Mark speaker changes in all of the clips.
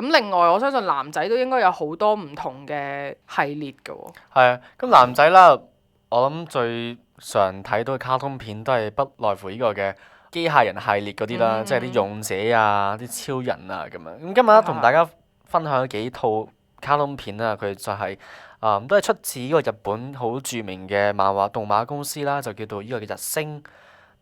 Speaker 1: 咁另外我相信男仔都應該有好多唔同嘅系列㗎喎。
Speaker 2: 係啊，咁男仔啦，我諗最常睇到嘅卡通片都係不外乎呢個嘅機械人系列嗰啲啦，即係啲勇者啊、啲超人啊咁樣。咁今日咧同大家分享幾套卡通片啊，佢就係、都係出自呢個日本好著名嘅漫畫動畫公司啦，就叫做呢個嘅日升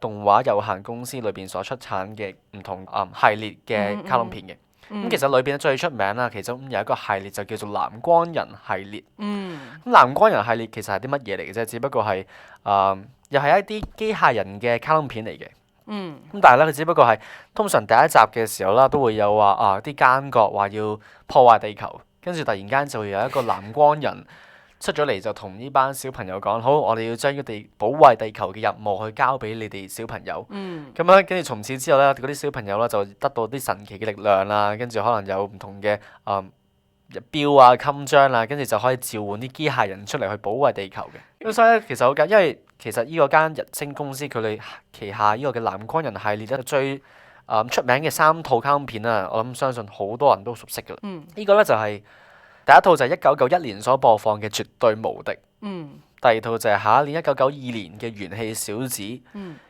Speaker 2: 動畫有限公司裏邊所出產嘅唔同系列嘅卡通片嘅。咁其實裏邊最出名啦，其中有一個系列就叫做藍光人系列。咁藍光人系列其實係啲乜嘢嚟嘅啫？只不過係又係一啲機械人嘅卡通片嚟嘅。咁但係咧，佢只不過係通常第一集嘅時候啦，都會有話啲奸角話要破壞地球，跟住突然間就會有一個藍光人出咗嚟，就同呢班小朋友講：好，我哋要將保衞地球嘅任務去交俾你哋小朋友。咁樣跟住從此之後咧，嗰啲小朋友咧就得到啲神奇嘅力量啦，跟住可能有唔同嘅錶啊、襟章啊，跟住就可以召喚啲機械人出嚟去保衞地球嘅。咁所以咧，其實好緊，因為其實呢個間日升公司佢哋旗下呢個嘅藍光人系列咧最出名嘅3套卡通片啊，我諗相信好多人都熟悉㗎啦。呢個咧就係第一套就係1991年所播放嘅絕對無敵。第二套就係下一年1992年嘅元氣小子。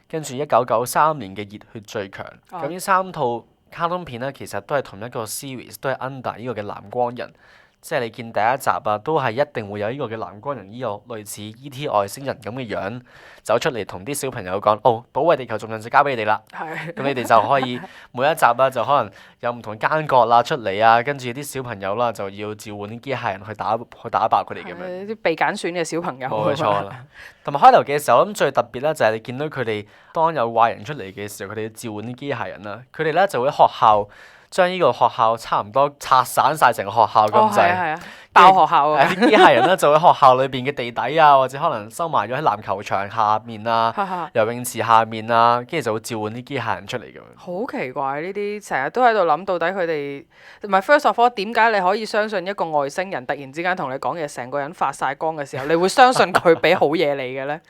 Speaker 2: 跟住1993年嘅熱血最強。咁呢3套卡通片咧，其實都係同一個 series， 都係 under 呢個嘅藍光人。即係你見第一集啊，都係一定會有呢個嘅藍光人呢個類似 E.T. 外星人咁嘅樣走出嚟，同啲小朋友講：哦，保衞地球重任就交俾你哋啦。咁你哋就可以每一集啦，就可能有唔同奸角啦出嚟啊，跟住啲小朋友啦就要召喚啲機械人去打爆佢哋咁樣。
Speaker 1: 啲被揀選嘅小朋友。
Speaker 2: 冇錯啦。同埋開頭嘅時候，我諗最特別咧就係你見到佢哋當有壞人出嚟嘅時候，佢哋要召喚啲機械人啦。佢哋咧就會喺學校將呢個學校差唔多拆散晒成個學校咁滯。
Speaker 1: 爆學校啊！
Speaker 2: 啲機械人咧就喺學校裏邊嘅地底啊，或者可能收埋咗喺籃球場下面啊、游泳池下面啊，跟住就會召喚啲機械人出嚟咁樣。
Speaker 1: 好奇怪呢啲，成日都喺度諗到底佢哋唔係 first of all 點解你可以相信一個外星人突然之間同你講嘢，成個人發晒光嘅時候，你會相信佢俾好嘢你嘅咧？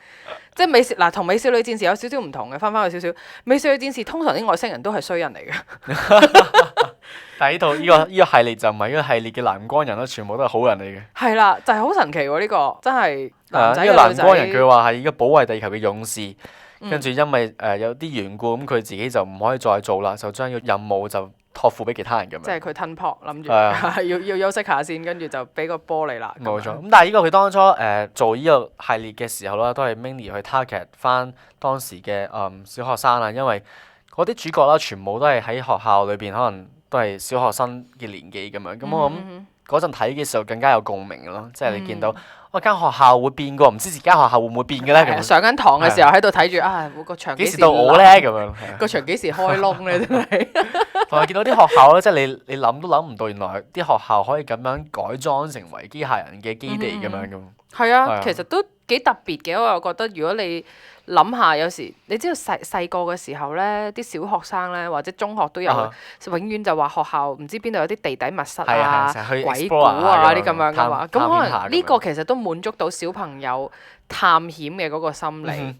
Speaker 1: 即係同美少女戰士有少少唔同嘅，翻去少少。美少女戰士通常啲外星人都係衰人嚟嘅。
Speaker 2: 但係呢個系列就唔係，呢個系列嘅藍光人啦，全部都係好人嚟嘅。
Speaker 1: 係啦，就係好神奇喎！呢個真係男仔
Speaker 2: 呢個藍光人
Speaker 1: 女仔
Speaker 2: 佢話係依個保衞地球嘅勇士，跟住因為有啲緣故，咁佢自己就唔可以再做啦，就將個任務就託付俾其他人咁樣。
Speaker 1: 即係佢吞泡，諗住要休息下先，跟住就俾個波你啦。
Speaker 2: 冇錯。咁但係呢個佢當初做呢個系列嘅時候啦，都係 mainly 去 target 翻當時嘅小學生啊，因為嗰啲主角啦，全部都係喺學校裏邊，可能都係小學生嘅年紀咁樣。咁我諗嗰陣睇嘅時候更加有共鳴咯，即係你見到間學校會變過，唔知自己間學校會唔會變嘅咧？咁
Speaker 1: 上緊堂嘅時候喺度睇住個牆
Speaker 2: 幾時到我咧？咁樣
Speaker 1: 個牆幾時開窿咧？真係
Speaker 2: 同埋見到啲學校咧，即係你諗都諗唔到，原來啲學校可以咁樣改裝成為機械人嘅基地咁樣咁。
Speaker 1: 係啊，其實都幾特別嘅。我又覺得如果你諗下，有時你知道細個嘅時候咧，啲小學生咧或者中學都有，永遠就話學校唔知邊度有啲地底密室啊、鬼故啊啲咁樣噶嘛。咁可能呢個其實都滿足到小朋友探險嘅嗰個心理。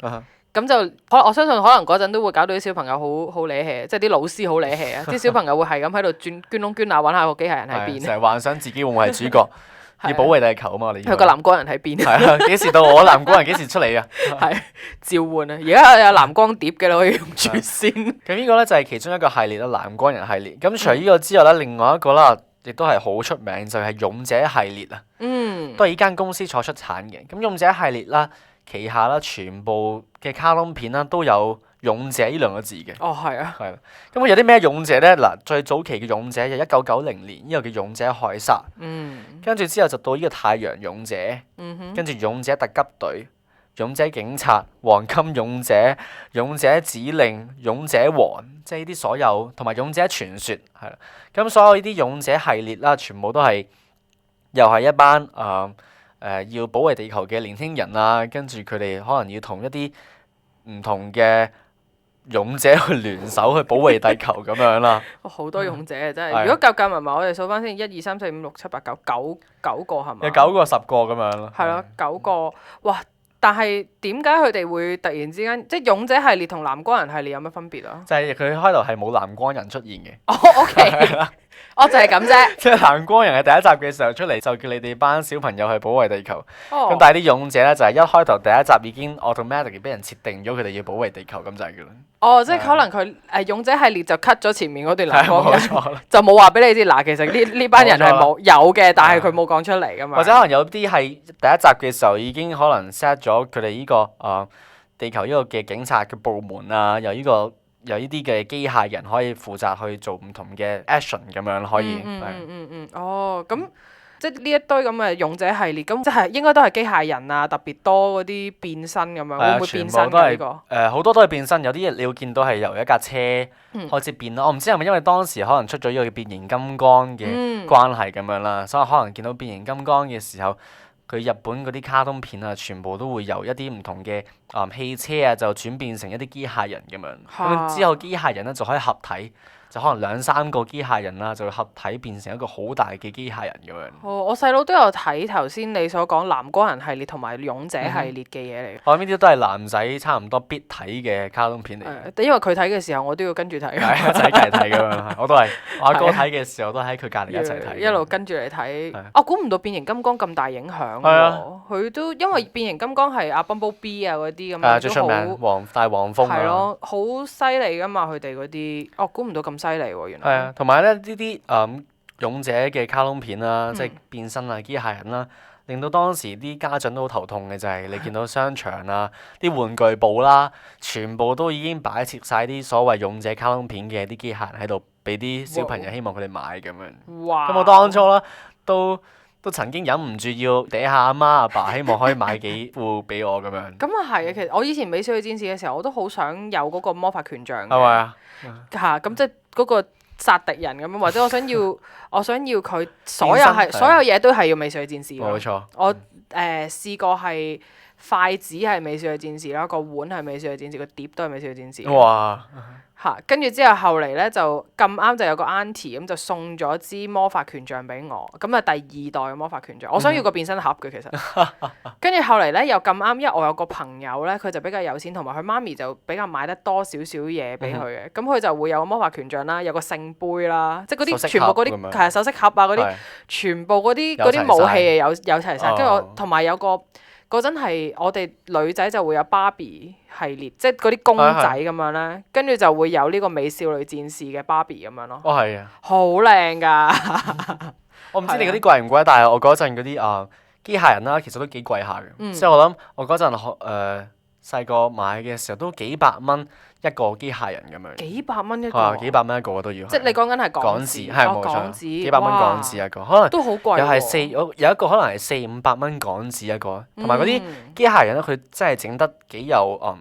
Speaker 1: 咁就我相信可能嗰陣都會搞到啲小朋友好理氣，即係啲老師好理氣啊！啲小朋友會係咁喺度捐窿捐罅揾下個機械人喺邊。
Speaker 2: 成日幻想自己會唔會係主角，要保衞地球啊嘛！你
Speaker 1: 佢個藍光人喺邊？
Speaker 2: 係啊，幾時到我藍光人幾時出嚟啊？
Speaker 1: 係召喚啊！而家有藍光碟嘅你可以用住先。
Speaker 2: 咁呢個咧就係其中一個系列啦，藍光人系列。咁除咗呢個之外咧，另外一個啦，亦都係好出名，就係勇者系列啊。都係呢間公司所出產嘅。咁勇者系列啦，旗下啦全部嘅卡通片啦都有勇者呢兩個字嘅。
Speaker 1: 係啊。
Speaker 2: 係啦。咁有啲咩勇者咧？嗱，最早期嘅勇者就1990年呢個叫勇者凱撒。跟住之後就到呢個太陽勇者。跟住勇者特級隊、勇者警察、黃金勇者、勇者指令、勇者王，即係呢啲所有同埋勇者傳說係啦。咁所有呢啲勇者系列啦，全部都係又係一班要保衞地球嘅年輕人啊，跟住佢哋可能要同一啲唔同嘅勇者去聯手去保衞地球咁樣啦。
Speaker 1: 好多勇者啊，真係！如果夾埋我哋數翻先，1、2、3、4、5、6、7、8、9個係嘛？
Speaker 2: 有9個10個咁樣咯。
Speaker 1: 係咯，9個哇！但係點解佢哋會突然之間，即係勇者系列同藍光人系列有乜分別啊？
Speaker 2: 就係佢開頭係冇藍光人出現嘅。
Speaker 1: OK。我就係咁啫。
Speaker 2: 即係藍光人係第一集嘅時候出嚟就叫你哋班小朋友去保衛地球，咁、
Speaker 1: 哦，
Speaker 2: 但係啲勇者咧就係一開頭第一集已經 automatically 俾人設定咗佢哋要保衛地球咁就係㗎啦。
Speaker 1: 哦，即係可能佢勇者系列就 cut 咗前面嗰段藍光
Speaker 2: 冇
Speaker 1: 人，
Speaker 2: 錯啦。
Speaker 1: 就冇話俾你知嗱，其實呢班人係冇有嘅，但係佢冇講出嚟㗎嘛。
Speaker 2: 或者可能有啲係第一集嘅時候已經可能 set 咗佢哋呢個地球呢個嘅警察嘅部門啊，有呢啲嘅機械人可以負責去做唔同嘅 action 咁樣可以。
Speaker 1: 哦，咁即係呢一堆咁嘅勇者系列，咁即係應該都係機械人啊，特別多嗰啲變身咁樣，會唔會變身㗎呢個？
Speaker 2: 好多都係變身，有啲你會見到係由一架車開始變咯。我唔知係咪因為當時可能出咗呢個變形金剛嘅關係咁樣啦，所以可能見到變形金剛嘅時候，佢日本嗰啲卡通片啊，全部都會由一啲唔同嘅汽車啊，就轉變成一啲機械人咁樣。咁之後機械人咧就可以合體。就可能2-3個機械人啦，就會合體變成一個好大嘅機械人咁樣。
Speaker 1: 哦，我細佬都有睇頭先你所講藍光人系列同埋勇者系列嘅嘢嚟。
Speaker 2: 我諗呢啲都係男仔差唔多必睇嘅卡通片嚟。
Speaker 1: 因為佢睇嘅時候，我都要跟住睇。
Speaker 2: 一齊睇咁樣，我都係我阿哥睇嘅時候都喺佢隔離一齊睇。
Speaker 1: 一路跟住嚟睇。我估唔到變形金剛咁大影響喎。佢都因為變形金剛係阿 Bumblebee 啊嗰啲咁樣
Speaker 2: 最出名大黃蜂啊。
Speaker 1: 係咯，好犀利㗎嘛！佢哋嗰啲，我估唔到咁犀利喎，原來。
Speaker 2: 係啊，同埋咧呢啲勇者嘅卡通片啦，即係變身啊、機械人啦，令到當時啲家長都好頭痛嘅就係你見到商場啊、啲玩具部啦，全部都已經擺設晒啲所謂勇者卡通片嘅啲機械人喺度，俾啲小朋友希望佢哋買咁樣。
Speaker 1: 哇！
Speaker 2: 咁我當初啦都曾經忍唔住要嗲下阿媽阿爸，希望可以買幾副俾我咁樣。
Speaker 1: 咁啊係啊，其實我以前美少女戰士嘅時候，我都好想有嗰個魔法權杖嘅。
Speaker 2: 係咪啊？
Speaker 1: 嚇！咁即係嗰個殺敵人咁樣，或者我想要佢所有嘢都係要美少女戰士。
Speaker 2: 冇錯。
Speaker 1: 我試過係筷子係美少女戰士啦，個碗係美少女戰士，個碟都係美少女戰士。
Speaker 2: 哇！
Speaker 1: 跟住之後嚟咧就咁啱就有個 auntie 咁就送咗支魔法權杖俾我，咁啊第二代嘅魔法權杖，我想要個變身盒嘅其實。跟住後嚟咧又咁啱，因為我有個朋友咧，佢就比較有錢，同埋佢媽咪就比較買得多少少嘢俾佢嘅，咁佢就會有個魔法權杖啦，有個聖杯啦，即係嗰啲全部嗰啲係首飾盒啊嗰啲，全部嗰啲武器有齊晒。跟住我同埋有個。嗰陣係我哋女仔就會有芭比系列，即係嗰啲公仔咁樣咧，跟住就會有呢個美少女戰士嘅芭比咁樣咯。
Speaker 2: 哦，係啊！
Speaker 1: 好靚㗎！
Speaker 2: 我唔知你嗰啲貴唔貴，但係我嗰陣嗰啲機械人啦，其實都幾貴下嘅。即係我諗我嗰陣細個買嘅時候都幾百蚊一個機械人咁樣。幾百蚊一個？幾百蚊一個都要。
Speaker 1: 即係你講緊係港紙，
Speaker 2: 係冇錯。幾百蚊港紙一個，可能
Speaker 1: 都好貴。
Speaker 2: 又係有一個可能係400-500蚊港紙一個，同埋嗰啲機械人咧，佢真係整得幾有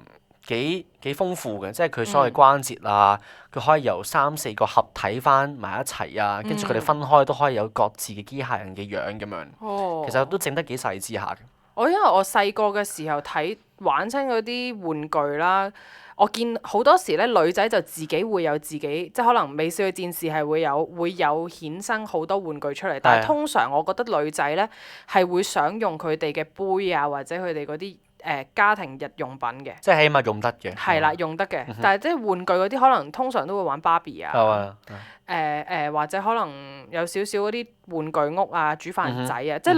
Speaker 2: 幾豐富嘅，即係佢所謂關節啊，佢可以由3-4個合體翻埋一齊啊，跟住佢哋分開都可以有各自嘅機械人嘅樣咁樣。其實都整得幾細緻下嘅。因
Speaker 1: 為我細個嘅時候玩親嗰啲玩具啦，我見好多時咧女仔就自己會有自己，即係可能美少女戰士係會有衍生好多玩具出嚟，但係通常我覺得女仔咧係會想用佢哋嘅杯啊，或者佢哋嗰啲家庭日用品嘅，即係起碼用得嘅。係啦，用得嘅，但係即係玩具嗰啲可能通常都會玩芭比啊。或者可能有少少嗰啲玩具屋啊、煮飯仔啊，即係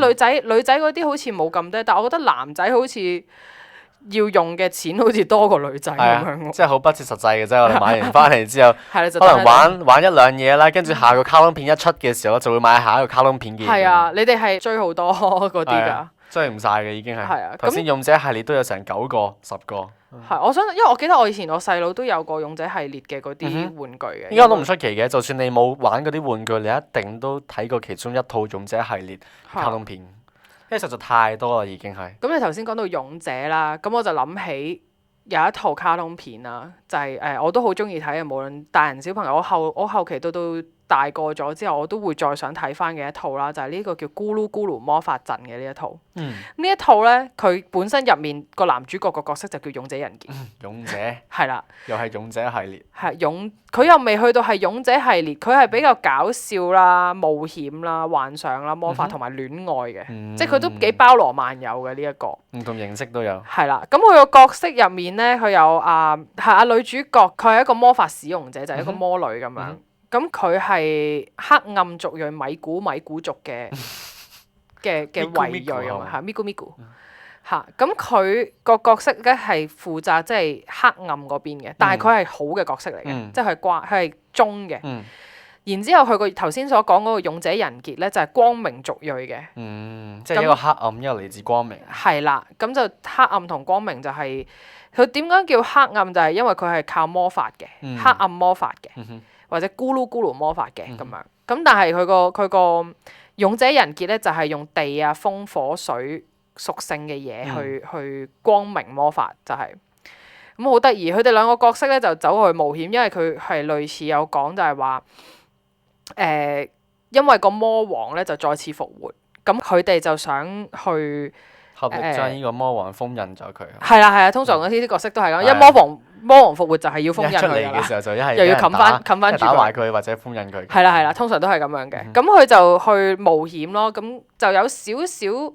Speaker 1: 女仔嗰啲好似冇咁多，但係我覺得男仔好似要用嘅錢好似多過女仔咁樣。即係好不切實際嘅啫，我哋買完翻嚟之後，可能玩一兩嘢啦，跟住下個卡通片一出嘅時候，就會買下一個卡通片嘅嘢。係啊，你哋係追好多嗰啲㗎。追唔晒嘅已經係。係啊。頭先勇者系列都有成9個、10個。因為我記得我以前我細佬都有個勇者系列嘅嗰啲玩具嘅。依家都唔出奇嘅，就算你冇玩嗰啲玩具，你一定都睇過其中一套勇者系列卡通片，因為實在太多啦已經係。咁你頭先講到勇者啦，咁我就諗起有一套卡通片啦，就係我都好中意睇嘅，無論大人小朋友，我後期到大個咗之後，我都會再想睇翻嘅一套啦，就係呢個叫《咕嚕咕嚕魔法陣》嘅呢一套。呢一套咧，佢本身入面個男主角個角色就叫勇者仁傑。勇者。係啦。又係勇者系列。佢又未去到係勇者系列，佢係比較搞笑啦、冒險啦、幻想啦、魔法同埋戀愛嘅，即係佢都幾包羅萬有嘅呢一個。唔同形式都有。係啦，咁佢個角色入面咧，佢有女主角，佢係一個魔法使用者，就係一個魔女咁樣。咁佢係黑暗族裔米古族嘅遺裔啊嘛，係 Migu 嚇。咁佢個角色咧係負責即係黑暗嗰邊嘅，但係佢係好嘅角色嚟嘅，即係佢係忠嘅。然之後佢個頭先所講嗰個勇者仁傑咧就係光明族裔嘅。
Speaker 2: 即係一個黑暗，一個嚟自光明。
Speaker 1: 係啦，咁就黑暗同光明就係佢點解叫黑暗？就係因為佢係靠魔法嘅，黑暗魔法嘅，或者咕嚕咕嚕魔法嘅咁樣。咁但係佢個勇者仁傑咧就係用地啊、風、火、水屬性嘅嘢去光明魔法，就係咁好得意。佢哋兩個角色咧就走去冒險，因為佢係類似有講就係話因為個魔王咧就再次復活，咁佢哋就想去
Speaker 2: 合力將呢個魔王封印咗佢。
Speaker 1: 係啦，通常嗰啲角色都係咁，魔王復活就係要封印佢㗎啦。
Speaker 2: 一出嚟嘅時候就
Speaker 1: 又要冚翻住
Speaker 2: 打壞佢或者封印佢。
Speaker 1: 係啦，通常都係咁樣嘅。咁佢就去冒險咯，咁就有少少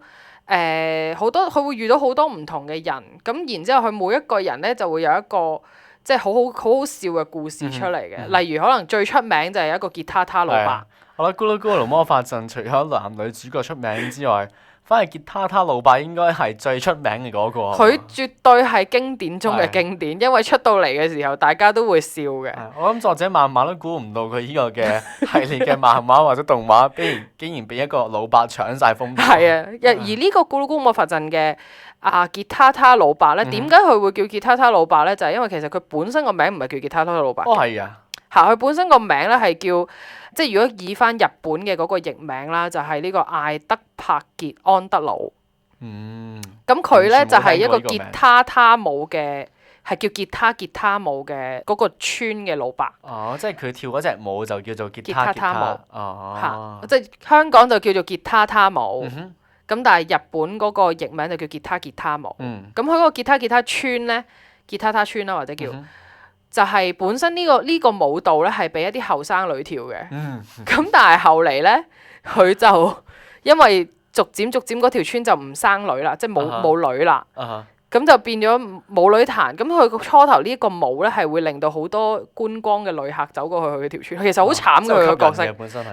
Speaker 1: 好多，佢會遇到好多唔同嘅人，咁然之後佢每一個人咧就會有一個即係好好笑嘅故事出嚟嘅。例如可能最出名就係一個吉他他老伯。
Speaker 2: 我覺得咕嚕咕嚕魔法陣除咗男女主角出名之外，反而吉他他老伯應該係最出名嘅嗰個。
Speaker 1: 佢絕對係經典中嘅經典，因為出到嚟嘅時候大家都會笑嘅。
Speaker 2: 我諗作者漫畫都估唔到佢呢個嘅系列嘅漫畫或者動畫，竟然俾一個老伯搶晒風頭。
Speaker 1: 係啊，而呢個咕嚕咕嚕魔法陣嘅吉他他老伯咧，點解佢會叫吉他他老伯咧？就係因為其實佢本身個名唔係叫吉他他老伯。
Speaker 2: 哦，係啊。
Speaker 1: 佢本身個名咧係叫，即係如果以翻日本嘅嗰個譯名啦，就係呢個艾德柏傑安德魯。咁佢咧就係一個吉他他舞嘅，係叫吉他舞嘅嗰個村嘅老伯。
Speaker 2: 哦，即係佢跳嗰隻舞就叫做吉他舞。哦。
Speaker 1: 即係香港就叫做吉他他舞。咁但係日本嗰個譯名就叫吉他舞。咁佢嗰個吉他村咧，吉他他村啦，或者叫。就係本身呢個舞蹈咧係俾一啲後生女跳嘅，咁但係後嚟咧佢就因為逐漸嗰條村就唔生女啦，即係冇女啦，咁就變咗冇女彈。咁佢初頭呢一個舞咧係會令到好多觀光嘅旅客走過去佢條村，其實好慘嘅佢個角色，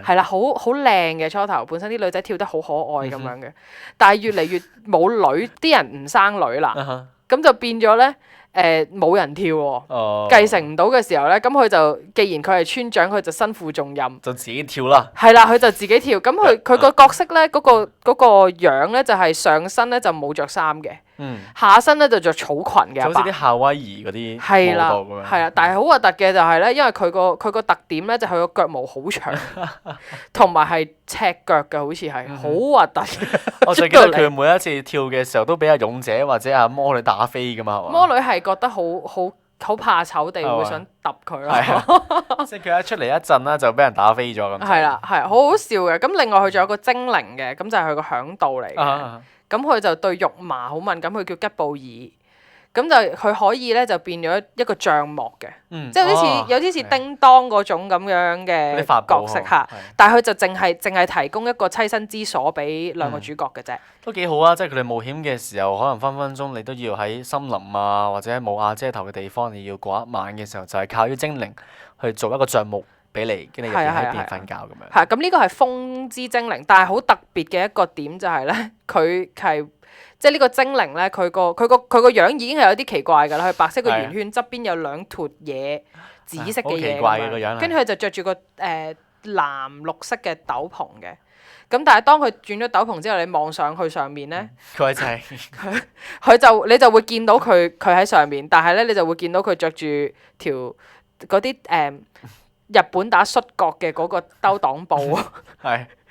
Speaker 1: 係啦，好靚嘅初頭，本身啲女仔跳得好可愛咁樣嘅，但係越嚟越冇女，啲人唔生女啦，咁就變咗咧。冇人跳喎，繼承唔到嘅時候咧，咁佢就既然佢係村長，佢就身負重任，
Speaker 2: 就自己跳啦。
Speaker 1: 係啦，佢就自己跳。咁佢個角色咧，嗰個樣咧就係上身咧就冇着衫嘅，下身咧就着草裙嘅。
Speaker 2: 好似啲夏威夷嗰啲舞蹈咁樣。
Speaker 1: 係啦，但係好核突嘅就係咧，因為佢個特點咧就係佢個腳毛好長，同埋係赤腳嘅，好似係好核突。
Speaker 2: 我最記得佢每一次跳嘅時候都俾阿勇者或者阿魔女打飛噶嘛，係嘛？
Speaker 1: 魔女係覺得好怕醜地會想揼佢咯，
Speaker 2: 即係佢一出嚟一陣啦，就俾人打飛咗咁。
Speaker 1: 係啦，係好好笑嘅。咁另外佢仲有個精靈嘅，咁就係佢個響度嚟嘅。咁佢就對肉麻好敏感，佢叫吉布爾。咁就佢可以咧就變咗一個帳幕嘅，即係有啲似叮當嗰種咁樣嘅角色嚇。但係佢就淨係提供一個棲身之所俾兩個主角嘅啫。
Speaker 2: 都幾好啊！即係佢哋冒險嘅時候，可能分分鐘你都要喺森林啊，或者冇瓦遮頭嘅地方，你要過一晚嘅時候，就係靠啲精靈去做一個帳幕俾你，跟住入邊喺邊瞓覺咁樣。
Speaker 1: 係咁呢個係風之精靈，但係好特別嘅一個點就係咧，佢係。即係呢個精靈咧，佢個樣已經係有啲奇怪㗎啦。佢白色個圓圈側邊有兩坨嘢，紫色嘅嘢咁樣，跟住佢就着住個藍綠色嘅斗篷嘅。咁但係當佢轉咗斗篷之後，你望上去上面咧，
Speaker 2: 佢就係
Speaker 1: 你就會見到佢喺上面，但係咧你就會見到佢着住條嗰啲日本打摔角嘅嗰個兜襠布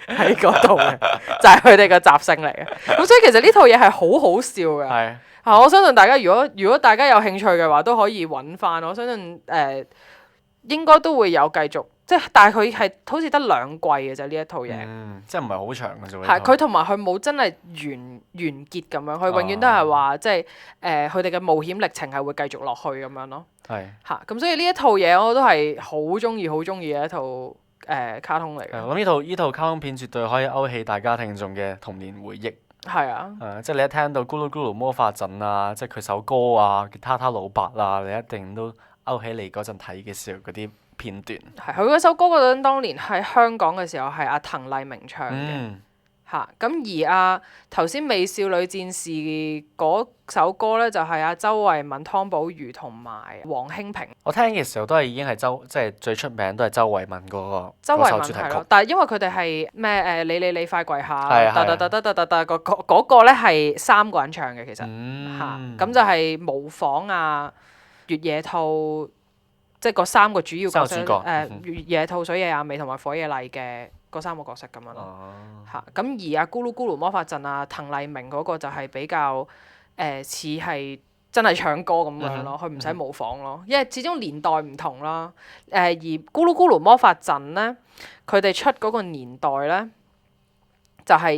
Speaker 1: 喺嗰度嘅，就係佢哋嘅習性嚟嘅。咁所以其實呢套嘢係好好笑嘅。我相信大家如果大家有興趣嘅話，都可以揾翻。我相信應該都會有繼續，即係但係佢係好似得2季嘅啫呢一套嘢。
Speaker 2: 即係唔係好長嘅啫。
Speaker 1: 係佢同埋佢冇真係完結咁樣，佢永遠都係話即係佢哋嘅冒險歷程係會繼續落去咁樣咯。咁所以呢一套嘢我都係好中意嘅一套卡通嚟嘅。
Speaker 2: 我諗呢套卡通片絕對可以勾起大家聽眾嘅童年回憶。
Speaker 1: 係啊，
Speaker 2: 即係你一聽到咕嚕咕嚕魔法陣啊，即係佢首歌啊，吉他他老伯啊，你一定都勾起你嗰陣睇嘅時候嗰啲片段。
Speaker 1: 係佢嗰首歌嗰陣，當年喺香港嘅時候係阿滕麗明唱嘅。
Speaker 2: 嗯，
Speaker 1: 嚇咁而頭先美少女戰士嗰首歌咧，就係周慧敏、湯寶如同埋黃興平。
Speaker 2: 我聽嘅時候都係已經係即係最出名都係周慧敏
Speaker 1: 周慧
Speaker 2: 嗰首主題曲
Speaker 1: 敏係咯，。但係因為佢哋係咩你快跪下，
Speaker 2: 係啊
Speaker 1: 噠噠噠噠噠噠噠嗰個咧係3個人唱嘅其實嚇，咁就係模仿月野兔，即係嗰3個主要角色
Speaker 2: 三個主角
Speaker 1: 月野兔、水野亞美同埋火野麗嘅嗰3個角色咁樣咯。嚇咁而咕嚕咕嚕魔法陣滕麗明嗰個就係比較似係真係唱歌咁樣咯，佢唔使模仿咯，因為始終年代唔同啦。而咕嚕咕嚕魔法陣咧，佢哋出嗰個年代咧，就係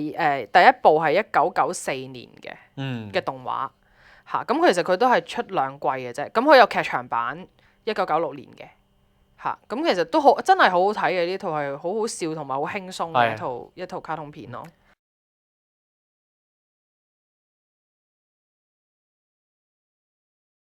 Speaker 1: 第一部係1994年嘅動畫嚇，咁其實佢都係出2季嘅啫，咁佢有劇場版1996年嘅。嚇咁其實都真係好好睇嘅，呢套係好好笑同埋好輕鬆嘅一套卡通片咯。